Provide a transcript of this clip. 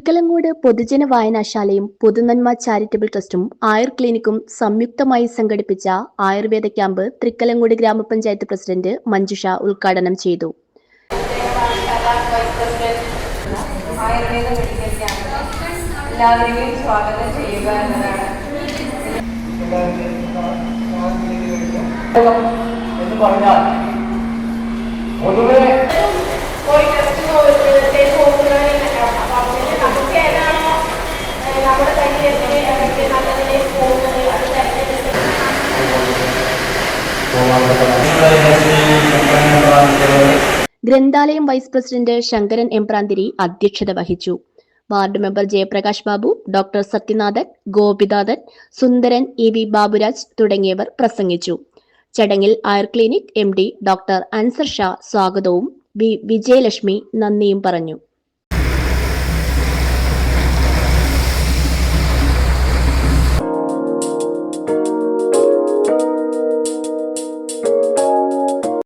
തൃക്കലങ്ങോട് പൊതുജന വായനശാലയും പൊതുനന്മ ചാരിറ്റബിൾ ട്രസ്റ്റും ആയുർ ക്ലിനിക്കും സംയുക്തമായി സംഘടിപ്പിച്ച ആയുർവേദ ക്യാമ്പ് തൃക്കലങ്ങോട് ഗ്രാമപഞ്ചായത്ത് പ്രസിഡന്റ് മഞ്ജുഷ ഉദ്ഘാടനം ചെയ്തു. എല്ലാവരെയും സ്വാഗതം ചെയ്യുക എന്നതാണ്. എന്ന് പറഞ്ഞാൽ പൊതുവെ ഗ്രന്ഥാലയം വൈസ് പ്രസിഡന്റ് ശങ്കരൻ എംപ്രാന്തിരി അധ്യക്ഷത വഹിച്ചു. Ward member Jayaprakash Babu, doctor Sathyanathan, Gopinathan, Sundaran, EV Baburaj തുടങ്ങിയവർ പ്രസംഗിച്ചു. ചടങ്ങിൽ Ayur clinic MD doctor Ansar Shah സ്വാഗതവും വിജയലക്ഷ്മി നന്ദിയും പറഞ്ഞു.